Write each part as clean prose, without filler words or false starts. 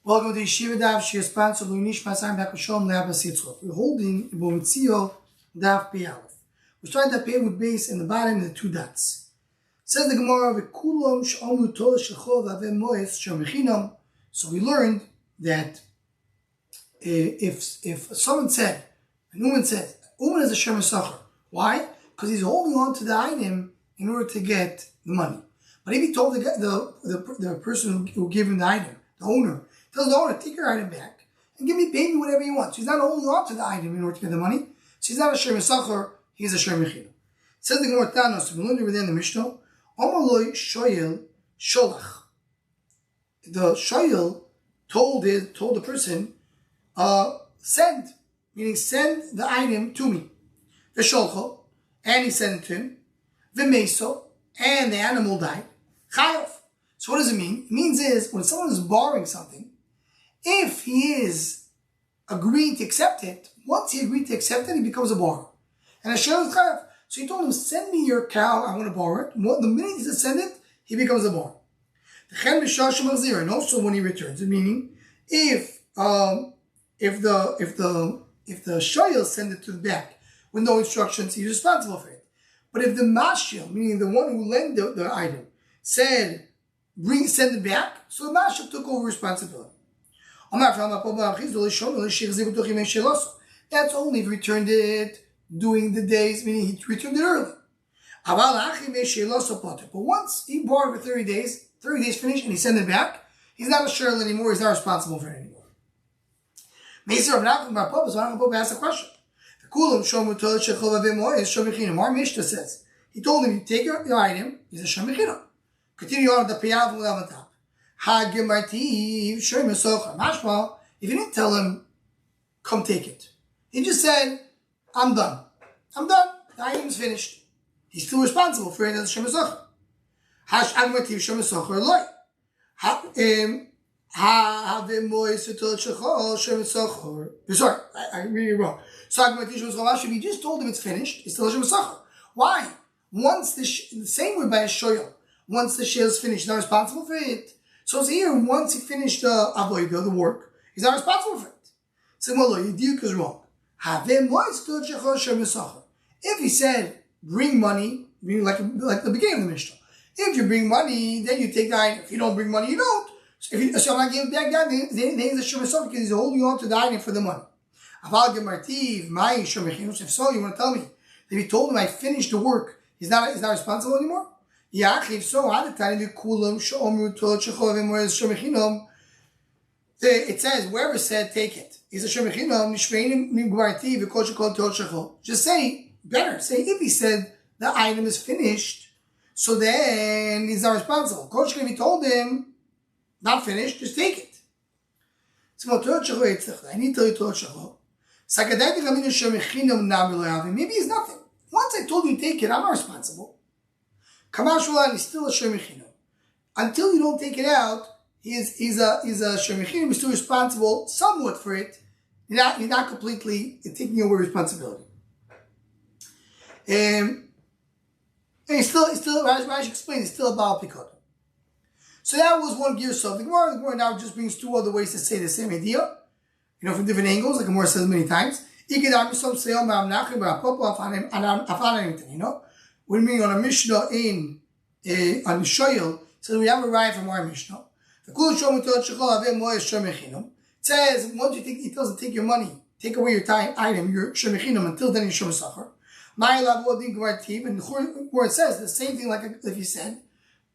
Welcome to Yeshiva Daf. She is sponsored by Nishmas Back Shalom Le'Abbas Yitzchok. We're holding Metzia Daf P Aleph. We're starting that pay with base in the bottom and the two dots. Says the Gemara, "V'kulom she'omu tol shechov aveh moes shemechinam." So we learned that if someone said, a woman says, "Uman is a shemesacher." Why? Because he's holding on to the item in order to get the money. But if he told the person who gave him the item, the owner, tells the owner, take your item back and pay me whatever you want. So he's not holding on to the item in order to get the money. So he's not a shemesacher, he's a shemechinam. Says the Gemara Tanos, so we learned over there in the Mishnah, Omaloi shoyel sholach. The shoyel told the person, send, meaning send the item to me. V'sholcho, and he sent it to him. V'meso, and the animal died. Chayav. So what does it mean? It means is, when someone is borrowing something, if he is agreeing to accept it, once he agreed to accept it, he becomes a borrower. And Hashem is chayav. So he told him, send me your cow, I want to borrow it. The minute he says send it, he becomes a borrower. And also when he returns it, meaning if the shoyel send it to the back with no instructions, he's responsible for it. But if the mashil, meaning the one who lent the item, said send it back, so the mashil took over responsibility. That's only if he returned it during the days, meaning he returned it early. But once he borrowed for 30 days finished, and he sent it back, he's not a shirl anymore, he's not responsible for it anymore. Papa asked a question. Our Mishnah says, he told him, you take your item, he's a shemechinam. Continue on the piyav on top. Mashma, if you didn't tell him, come take it. He just said, I'm done. The item's finished. He's still responsible for it as a shemesachar. Sorry, I read it wrong. So if he just told him it's finished, it's still a shemesachar. Why? Once the same way by a shoyel, once the shell is finished, he's not responsible for it. So it's here, once he finished the avodah, the work, he's not responsible for it. So Yediyuk is wrong. If he said, bring money, like the beginning of the Mishnah, if you bring money, then you take the item. If you don't bring money, you don't. So if I'm not giving back that, then he's a shemesachar because he's holding on to the item for the money. If so, you want to tell me that if he told him I finished the work, he's not responsible anymore? If so, it says, whoever said take it, he's a shemechinam. Just say, better, say if he said the item is finished, so then he's not responsible. If he told him, not finished, just take it. I need to tell you, maybe it's nothing. Once I told you take it, I'm not responsible. Kamashwalan is still a shemechinam. Until you don't take it out, he's a shemechinam. He's still responsible somewhat for it. You're not completely taking over responsibility. And he's still, as Rashi explained, he's still a Baal Pikot. So that was one gear of the Gemara. The Gemara now just brings two other ways to say the same idea, from different angles, like the Gemara says many times. When we on a Mishnah on the Shoyel, so we have a ride from our Mishnah. It says, once you think he doesn't take your money, take away your item, your shemechinam, until then you're shemesachar. And where it says the same thing, like if you said,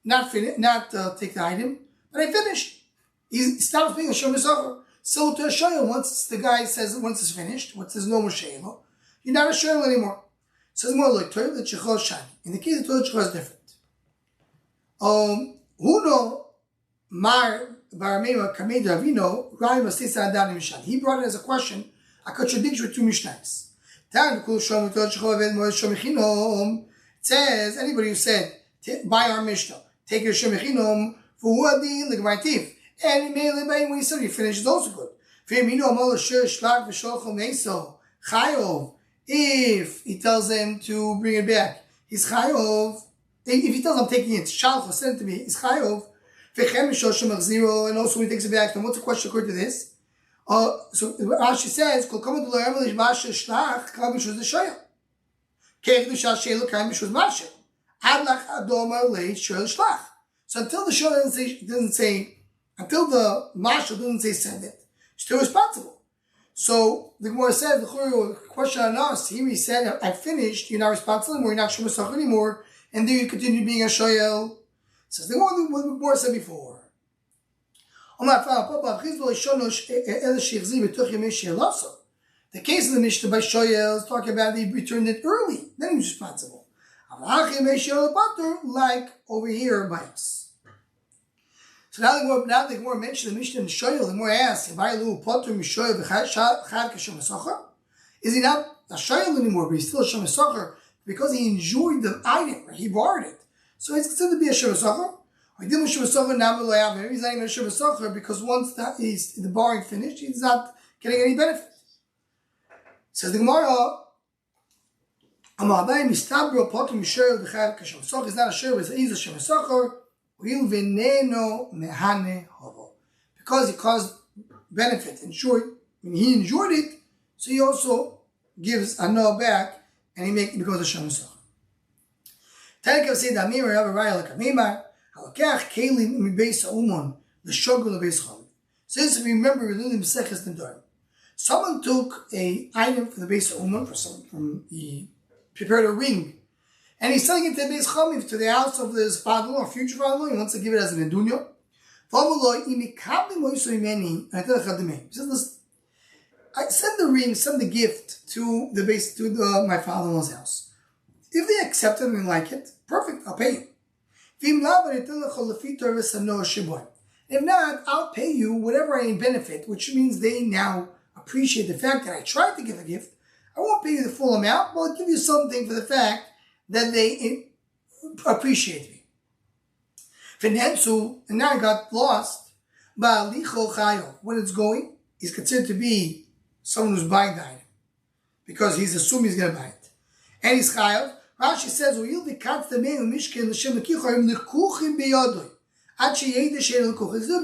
not take the item, but I finished. He stops being a shemesachar. So to a shoyel, once the guy says, once it's finished, once there's no more shayla, you're not a shoyel anymore. So it's more like toilet shechol shani. In the case of toilet shechol is different. Huno mar baramema kamei davino rai masisa adan mishan. He brought it as a question, a contradiction with two mishnayos. It says anybody who said by our mishnah take your shemechinum for wadi like my teeth, and when he said you finish is also good. If he tells them to bring it back, he's chayov. If he tells them I'm taking it, shalcha, send it to me, he's chayov. And also when he takes it back, then what's the question according to this? So Rashi says, "Kol kama d'lo yamel ishmashe shlach kama mishuz l'shoyel." Ke'echidusha she'elu kama mishuz mashe. Ad lach adoma le'shoyel shlach. So until the shoyel doesn't say, until the marshal doesn't say send it, still responsible. So the Gemara said, the question on us, here he said, I finished, you're not responsible anymore, you're not Shemesach anymore, and then you continue being a shoyel. Says the Gemara said before. The case of the Mishnah by shoyel is talking about he returned it early, then he was responsible. Like over here by us. So now the Gemara mentioned the Mishnah in shoyel, the Gemara asks, is he not a shoyel anymore, but he's still a shemesacher because he enjoyed the item, he borrowed it. So it's considered to be a shemesacher. He's not even a shemesacher because once the borrowing finished, he's not getting any benefit. Says the Gemara, he's not a shoyel, he's a shemesacher. Because he caused benefit, when he enjoyed it, so he also gives a no back, and he becomes a shemesacher. Tanakav said that Amir have a raya like Amimar, halakach kelim mibeis ha'umon l'shogul lebeis chol. Since we remember, we learned in Meseches Nedarim, someone took a item from the base ha'umon he prepared a ring. And he's selling it to Beis Chamiv, to the house of his father-in-law, or future father-in-law. He wants to give it as an edunya. He says, listen, I send the ring, send the gift to my father-in-law's house. If they accept it and they like it, perfect, I'll pay you. If not, I'll pay you whatever I benefit, which means they now appreciate the fact that I tried to give a gift. I won't pay you the full amount, but I'll give you something for the fact that they appreciate me. And now I got lost. When it's going, he's considered to be someone who's buying the item because he's assuming he's going to buy it. And he's chayav. Rashi says, it's going to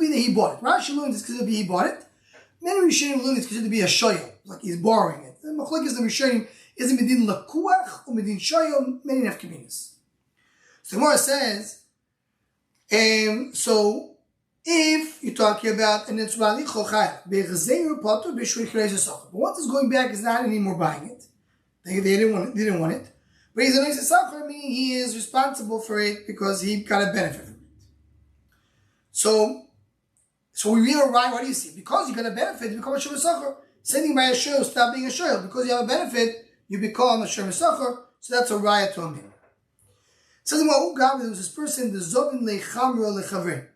be that he bought it. Rashi learns it's considered to be he bought it. Many Rishonim learn it's considered to be a shoyel, like he's borrowing it. The machlokes the Rishonim is it medin lakuach or medin shoyel, many nafkaminas. So the Gemara says, so if you're talking about an etzvali chochayav be'chazeir potter b'shui kreis sacher, but once it's going back, is not anymore buying it. They didn't want it. But he's a nice sacher, meaning he is responsible for it because he got a benefit from it. So we read right. What do you see? Because you got a benefit, you become a shemesacher. Sending by a show, stop being a show. Because you have a benefit, you become a shemesacher. So that's a raya to him. Says there was this person, the zovin lechamro lechaver.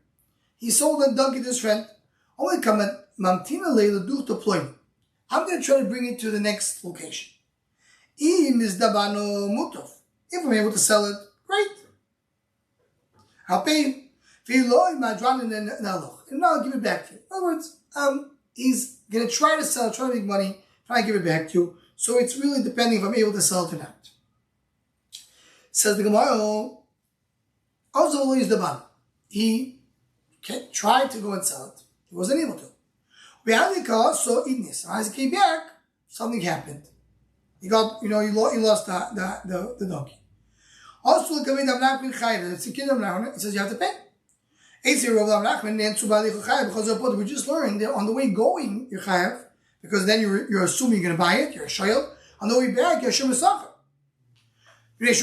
He sold a donkey to his friend. Only come at mamtina le'leduch deployment. I'm going to try to bring it to the next location. If I'm able to sell it, great. I'll pay you. And I'll give it back to you. In other words, he's going to try to sell, try to make money, try to give it back to you. So it's really depending if I'm able to sell it or not. Says the Gemara, also use the ban. He tried to go and sell it. He wasn't able to. So as he came back, something happened. He got, he lost the donkey. Also, it's a kid of Nachman. He says you have to pay. We just learned that on the way going, you're chayav, because then you're assuming you're going to buy it, you're a shayel. On the way back, you're a shemesacher. This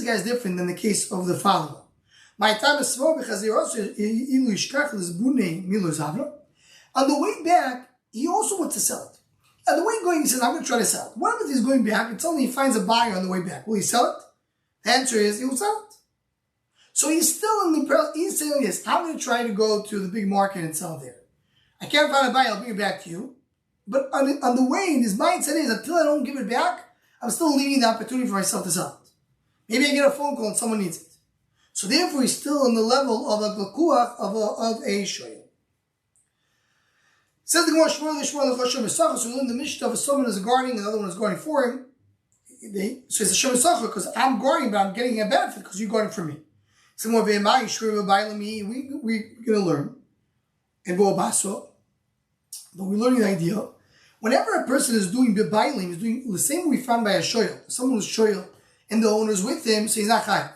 guy is different than the case of the father. My time is small because on the way back, he also wants to sell it. On the way going, he says, I'm going to try to sell it. What if he's going back and suddenly he finds a buyer on the way back? Will he sell it? The answer is, he will sell it. So he's still he's saying this, I'm going to try to go to the big market and sell there. I can't find a buyer, I'll bring it back to you. But on the way, his mindset is, until I don't give it back, I'm still leaving the opportunity for myself to sell it. Maybe I get a phone call and someone needs it. So therefore, he's still on the level of a lakuach, of a shoyel. Says the Gemara, so we learn the Mishnah of someone is guarding, and the other one is guarding for him. So it's a shemesacher because I'm guarding, but I'm getting a benefit because you're guarding for me. Some more we're going to learn in Bo Baso, but we're learning the idea. Whenever a person is doing bebailim, he's doing the same we found by a shoyl, someone who's shoyl, and the owner's with him, so he's not chayav.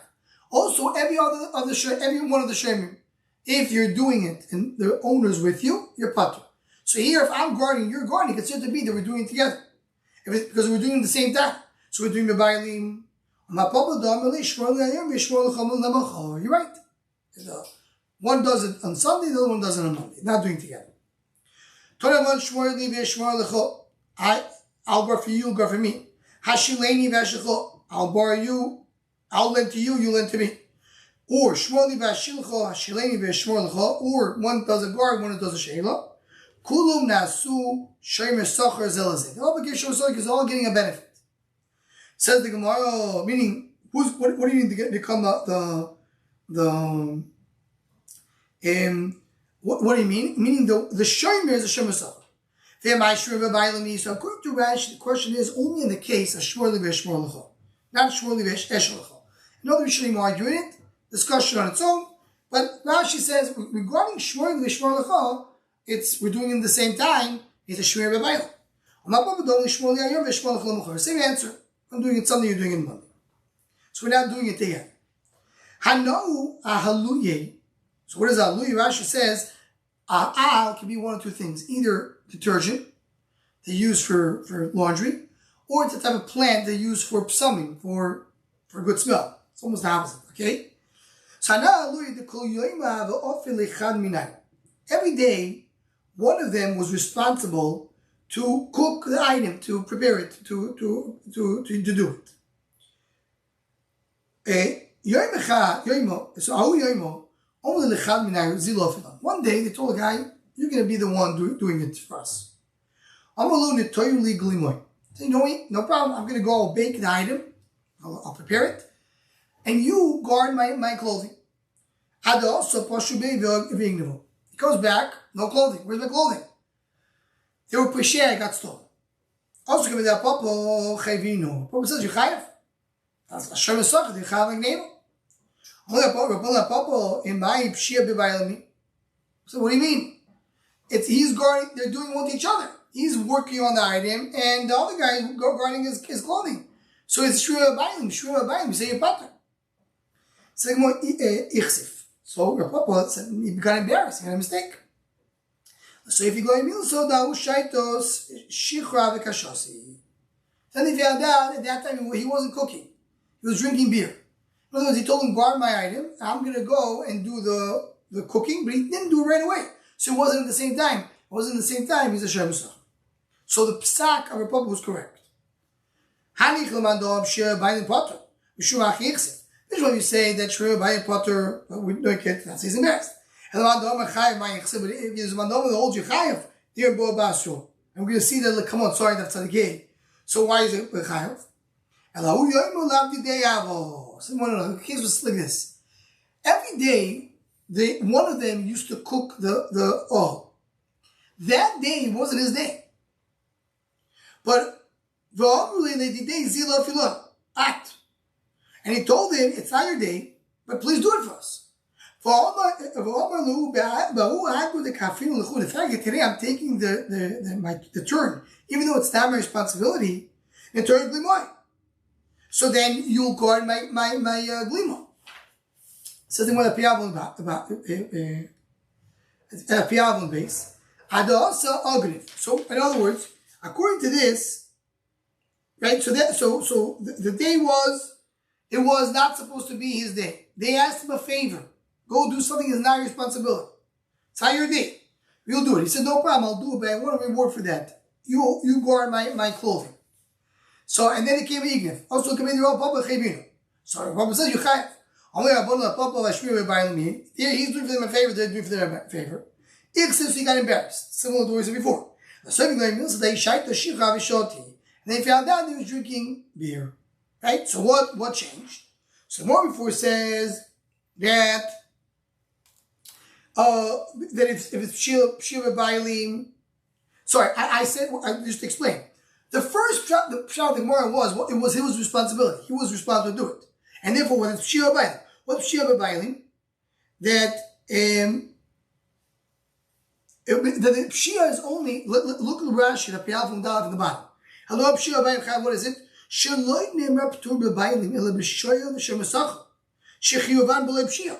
Also, every one of the shemim, if you're doing it and the owner's with you, you're patur. So here, if I'm guarding, you're guarding, it's considered to be that we're doing it together. Because we're doing it at the same time. So we're doing bebailim. You're right. One does it on Sunday, the other one does it on Monday. Not doing it together. I'll guard for you, you'll guard for me. I'll borrow you, I'll lend to you, you lend to me. Or or one does a guard, one does a sheila. Kulum nasu shaymer sachar zelazeh. They're all getting because they're all getting a benefit. Says the Gemara, meaning what do you need to become what do you mean? Meaning the shaymer is a shaymer sachar. So according to Rashi, the question is only in the case of shmorli v'shmor l'cho, not shmorli v'esh l'cho. Another Rishonim arguing it, discussion on its own, but Rashi says regarding shmorli v'shmor l'cho, we're doing it at the same time. It's a shmir b'bayla. Same answer. I'm doing it Sunday, you're doing it Monday. So we're not doing it together. Hanu ahaluye. So what is ahaluye? Rashi says ahal can be one of two things: either detergent they use for laundry, or it's a type of plant they use for psuming, for good smell. It's almost the opposite. Okay. So every day, one of them was responsible to cook the item, to prepare it, to do it. One day they told the guy, "You're going to be the one doing it for us." So, you know what? No problem. I'm going to go bake the item. I'll prepare it, and you guard my clothing. He goes back, no clothing. Where's my clothing? They were pushy, I got stolen. Also, give me that Papa Chayvino. Papa says, "You chayav." That's a Shem Esach, you chayav like Nebo. Papa in my Pshia Bibayalami. So, what do you mean? He's guarding, they're doing with each other. He's working on the item, and the other guy is guarding his clothing. So, it's Shua Bailim, you say you're Pater. So, Papa said, he got embarrassed, he had a mistake. So if you go in Milso, Dahu Shaitos Shichra V'Kashasi. Then he found out at that time he wasn't cooking. He was drinking beer. In other words, he told him, guard my item, I'm going to go and do the cooking, but he didn't do it right away. So it wasn't at the same time. It wasn't at the same time, he's a Shem Musach. So the Psak of Papa was correct. Hanich Lamandom Shir Bayin Potter. Mishumach Yichsef. This is when you say that Shir Bayin Potter, we don't get that. He's embarrassed. And if there's a mandoma that holds you chayav, dear Bo Basu, and we're going to see that, come on, sorry, that's the gay. So why is it chayav? And so the case was like this. Every day, one of them used to cook the oil. That day wasn't his day. But act. And he told him, it's not your day, but please do it for us. The fact that today I'm taking the turn, even though it's not my responsibility, and turn glimoy. So then you'll guard my glimo. Something with a piavon about piavon base. So in other words, according to this, right? So the day it was not supposed to be his day. They asked him a favor. Go do something that's not your responsibility. It's not your day. You'll do it. He said, no problem, I'll do it, but I want a reward for that. You guard my clothing. So, and then it came Ignif. Also, come in the Papa Chayvino. So, Papa says, you chayav. Here, he's doing for them a favor, they're doing for them a favor. Except he got embarrassed. Similar to what we said before. And they found out he was drinking beer. Right? So, what changed? So, more before says that if it's Shiva Bailim, sorry, I said, just to explain. The first the Gemara was his responsibility. He was responsible to do it. And therefore, when it's Shiva Bailim, What's Pshia B'Bailim? That the Pshia is only, look at the Rashi, the Piyal from Dav in the bottom. Hello, Pshia B'Bailim Chav, what is it? Shaloi Ne'emar P'tur B'Bailim Ela B'Shoya V'Shem Esachar Shechiyuvan B'Loi Pshia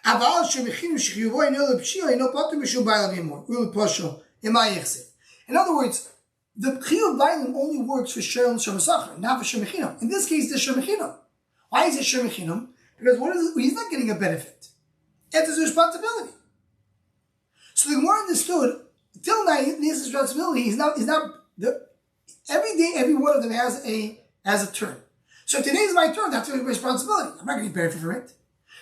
Aval Shemechinu Shechiyuvoy Ela Pshia Ino Pater B'Shum B'Ailam Yemor Ulu Posho Yemai Yechsev. In other words, the Chiyuv B'Ailim only works for Shoyel and Shem Esachar, not for Shemechinam. In this case, there's Shemechinam. Why is it Shemechinam? Because he's not getting a benefit. It's his responsibility. So the Gemara understood, till now, his responsibility, every day, every one of them has a turn. So if today is my turn, that's my responsibility. I'm not getting benefit from it.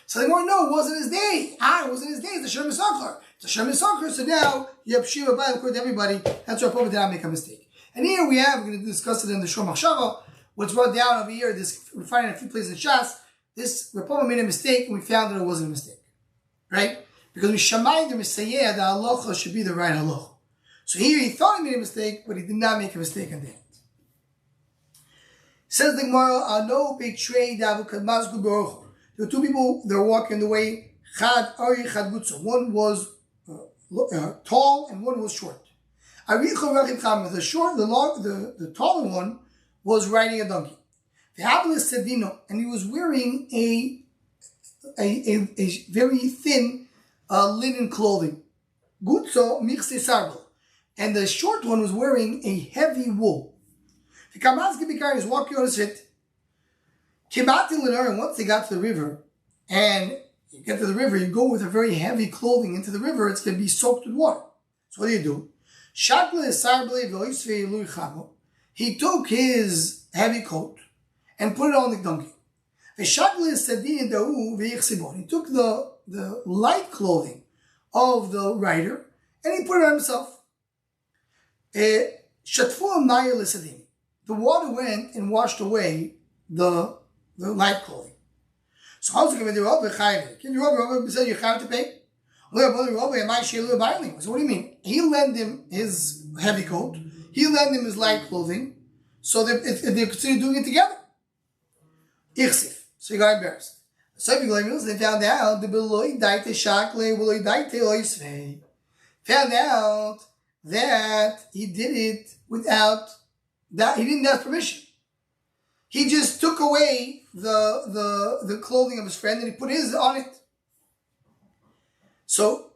So the Gemara, no, it wasn't his day. It wasn't his day, it's the Shem Yisachar. It's the Shem Yisachar, so now, you have Shiva B'Ayim, according to everybody, that's why Papa did not make a mistake. And here we're going to discuss it in the Shor Machshava, what's brought down over here, we find it in a few places in Shas. This Rapapa made a mistake, and we found that it wasn't a mistake. Right? Because we shamayim the Messiah, the halacha should be the right halacha. So here he thought he made a mistake, but he did not make a mistake in the end. Says the Gemara, "Ano betrayed Avukad Mazgu Baruch." There were two people that were walking the way. Chad Ari Chad Gutzo. One was tall and one was short. The short, the taller one was riding a donkey. And he was wearing a very thin linen clothing. Gutzo michse sarbel. And the short one was wearing a heavy wool. The Kamazki Bikar is walking on his feet. And once they got to the river, and you get to the river, you go with a very heavy clothing into the river, it's going to be soaked with water. So what do? He took his heavy coat and put it on the donkey. He took the light clothing of the rider and he put it on himself. The water went and washed away the light clothing. So how's it going to do? Can you say you have to pay? So what do you mean? He lent him his heavy coat. He lent him his light clothing. So they considered doing it together. So he got embarrassed. So they found out that he did it without that. He didn't ask permission. He just took away the clothing of his friend and he put his on it. So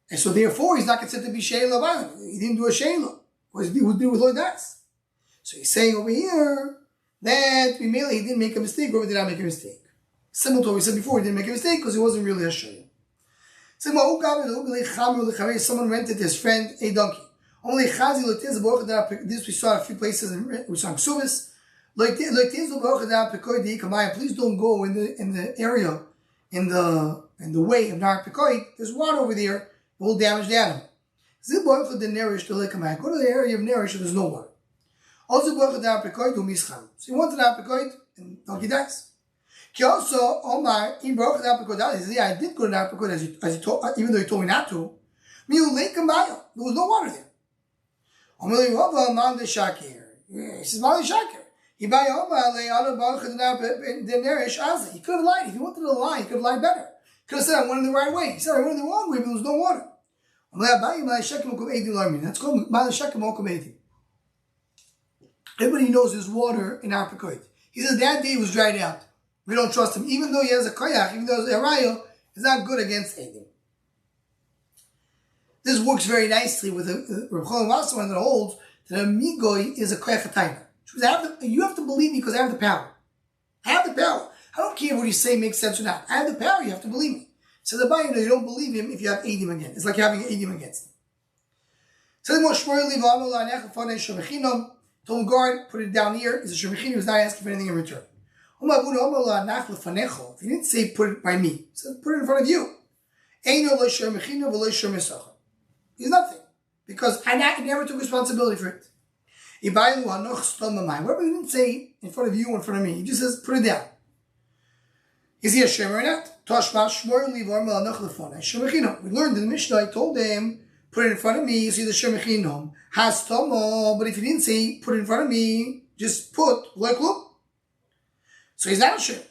therefore he's not considered to be Sheila B'Ayim. He didn't do a Sheila. He would do with Lord Das. So he's saying over here that he didn't make a mistake or did not make a mistake. Similar to what we said before, he didn't make a mistake because he wasn't really a Sheila. Someone rented his friend a donkey. This we saw a few places, we saw in Ksubis. Please don't go in the area, in the way of Nar Pekoid. There's water over there, it will damage the animal. Go to the area of Nerish where there's no water. Also, so he went to Nar Pekoid and donkey dies. Also, Omar, I did go to Nar Pekoid as he told, even though he told me not to. There was no water there. He says, he could have lied. If he wanted to lie, he could have lied better. He could have said, I went in the right way. He said, I went in the wrong way, but there was no water. That's called Malashaka Mokum Eidim. Everybody knows there's water in our Pekoid. He says that day was dried out. We don't trust him. Even though he has a koyach, even though he has a rayo, it's not good against Eidim. This works very nicely with the Rav Chaim Wasserman that holds that a migoi is a koyach hatayna. You have to believe me because I have the power. I have the power. I don't care what you say makes sense or not. I have the power, you have to believe me. So the Bava, you don't believe him if you have Eidim against. It's like having Eidim against him. So the Moshe told him, guard, put it down here. He's a Shemechin, he was not asking for anything in return. If he didn't say put it by me, he said put it in front of you. He's nothing. Because I never took responsibility for it. Whatever he didn't say in front of you or in front of me, he just says put it down. Is he a Shemer or not? We learned in the Mishnah, I told him, put it in front of me, so he's a Shemechinom. Has Tomo, but if he didn't say, put it in front of me, just put, like look. So he's not a Shemer.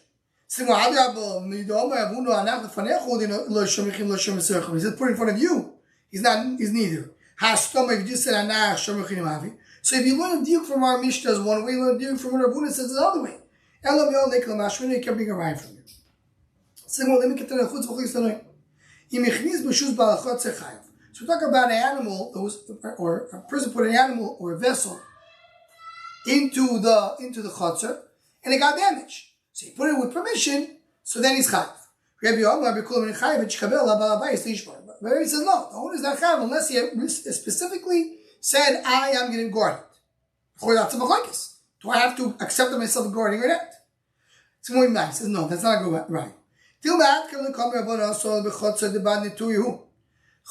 He said, put in front of you. He's neither. If you just said, so if you learn a diuk from our Mishnah is one way, you learn a diuk from what Rabuna says another way. You can bring a rhyme from you. So let me get to the chutz. So we talk about an animal or a person put an animal or a vessel into the chutzner and it got damaged. So he put it with permission, so then he's chayav. Rabbi says no, the owner is not chayav unless he specifically said, I am going to guard it. Do I have to accept myself guarding or not? It's more nice. He says no, that's not good, right.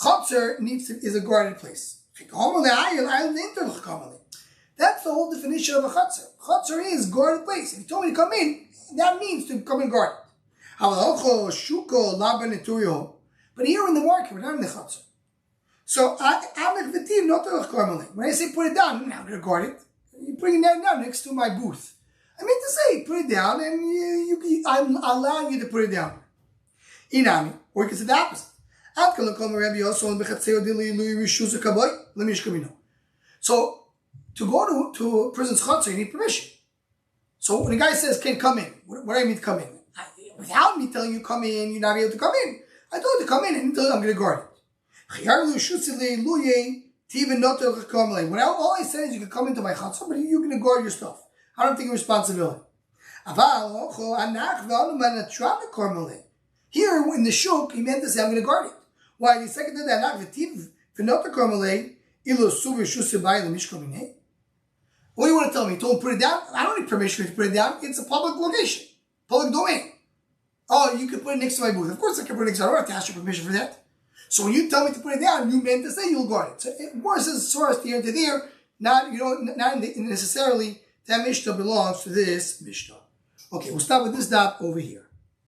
Chutzner is a guarded place. That's the whole definition of a chutzner. Chutzner is guarded place. If you told me to come in, that means to come and guard it. But here in the market, we're not in the chutzner. So when I say put it down, I'm not going to guard it. You're putting it down next to my booth. I meant to say put it down, and I'm allowing you to put it down. Inami, or you can say the opposite. So to go to a person's chutzner, you need permission. So when a guy says, "Can come in," what do I mean come in? Without me telling you come in, you're not able to come in. I told you to come in and I'm going to guard it. All I said is you can come into my chutzner, but you're going to guard your stuff. I don't take responsibility. Here in the shuk, he meant to say, I'm going to guard it. Why? The second thing that what do you want to tell me? You told him to put it down? I don't need permission to put it down. It's a public location. Public domain. Oh, you can put it next to my booth. Of course I can put it next to my booth. I don't have to ask your permission for that. So when you tell me to put it down, you meant to say you'll guard it. So it works as far as here to there, not necessarily that Mishnah belongs to this Mishnah. Okay, we'll start with this dot over here.